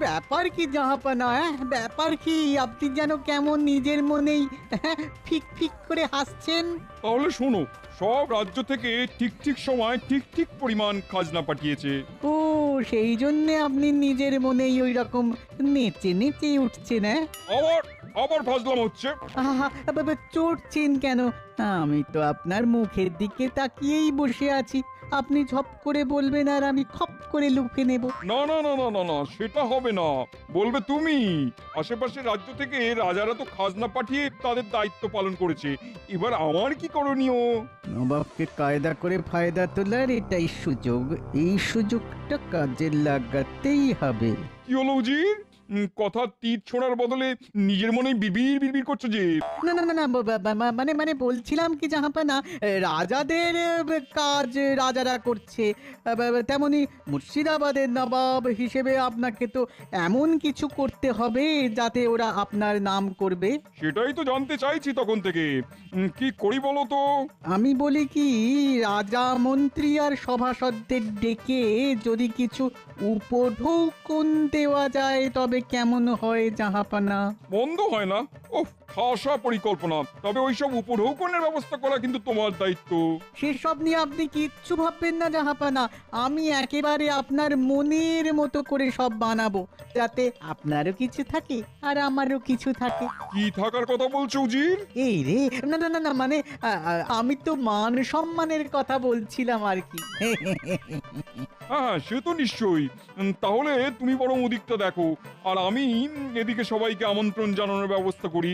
ব্যাপার কি জাহাপানা, ব্যাপার কি? আপনি যেন কেমন নিজের মনেই ফিক ফিক করে হাসছেন। তাহলে শোনো, সব রাজ্য থেকে ঠিক ঠিক সময় ঠিক ঠিক পরিমাণ খাজনা পাঠিয়েছে। ও, সেই জন্যে আপনি নিজের মনেই ওই রকম নেচে নেচে উঠছেন। আবার আবার ফাজলাম হচ্ছে। আহা, চড়ছেন কেন? আমি তো আপনার মুখের দিকে তাকিয়েই বসে আছি। আপনি ঝপ করে বলবেন আর আমি খপ করে লুফে নেব। না না না না না না, সেটা হবে না। বলবে তুমি। আশেপাশে রাজ্য থেকে রাজারা তো খাজনা পাঠিয়ে তাদের দায়িত্ব পালন করেছে, এবার আমার কি করণীয়? নবাবকে কায়দা করে ফায়দা তোলার এটাই সুযোগ। এই সুযোগটা কাজে লাগাতেই হবে। কি হলো উজির? কথা তীর ছোড়ার বদলে নিজের মনেই বিড়বিড় বিড়বিড় করছো যে। না না না না, মানে মানে বলছিলাম কি জাহাপানা, রাজাদের কাজ রাজারা করছে, তেমনি মুর্শিদাবাদের নবাব হিসেবে আপনাকে তো এমন কিছু করতে হবে যাতে ওরা আপনার নাম করবে। সেটাই তো জানতে চাইছি তখন থেকে। কি করি বলো তো? আমি বলি কি, রাজা মন্ত্রী আর সভাসদদের ডেকে যদি কিছু উপঢৌকন দেওয়া যায় তবে কেমন হয় জাহাপানা? বন্ধ হয় না। ওহ, খাসা পরিকল্পনা। তবে ওইসব উপঢৌকনের ব্যবস্থা করা কিন্তু তোমার দায়িত্ব। সেসব নিয়ে আপনি কিচ্ছু ভাববেন না জাহাপানা। আমি একেবারে আপনার মনের মতো করে সব বানাবো, যাতে আপনারও কিছু থাকে আর আমারও কিছু থাকে। কি থাকার কথা বলছো উজির? এই রে, না না না না, মানে আমি তো মান সম্মানের কথা বলছিলাম আর কি। হ্যাঁ, সে তো নিশ্চয়ই। তাহলে তুমি বরং ওদিকটা দেখো, আর আমি এদিকে সবাইকে আমন্ত্রণ জানানোর ব্যবস্থা করি।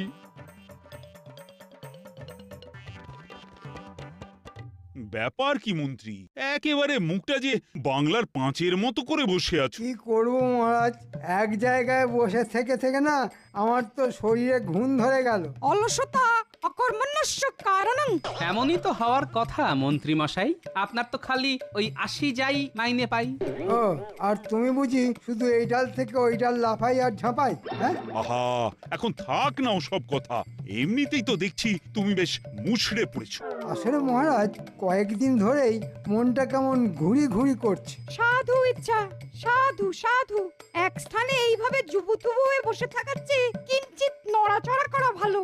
ব্যাপার কি মন্ত্রী, একেবারে মুখটা যে বাংলার পাঁচের মতো করে বসে আছো। কি করবো মহারাজ, এক জায়গায় বসে থেকে থেকে না আমার তো শরীরে ঘুম ধরে গেল। অলসতা অকর্মণ্যস্য কারণং। এমনই তো হওয়ার কথা মন্ত্রী মশাই, আপনার তো খালি ওই আসি যাই মাইনে পাই। ও, আর তুমি বুঝি শুধু এই ডাল থেকে ওই ডাল লাফাই আর ঝাঁপাই? হ্যাঁ, আহা, এখন থাক না সব কথা। এমনিতেই তো দেখছি তুমি বেশ মুছড়ে পড়েছো। আসলে মহারাজ কয়েকদিন ধরেই মনটা কেমন ঘুরি ঘুরি করছে। সাধু ইচ্ছা, সাধু সাধু। এক স্থানে এইভাবে জুবুতুবু হয়ে বসে থাকার চেয়ে কিঞ্চিত নড়াচড়া করা ভালো।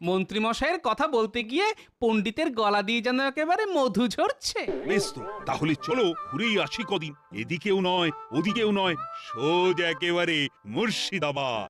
মন্ত্রী মশাইয়ের কথা বলতে গিয়ে পণ্ডিতের গলা দিয়ে যেন একেবারে মধু ঝরছে। বেশ তো, তাহলে চলো ঘুরেই আসি কদিন। এদিকেও নয় ওদিকেও নয়, সোজা একেবারে মুর্শিদাবাদ।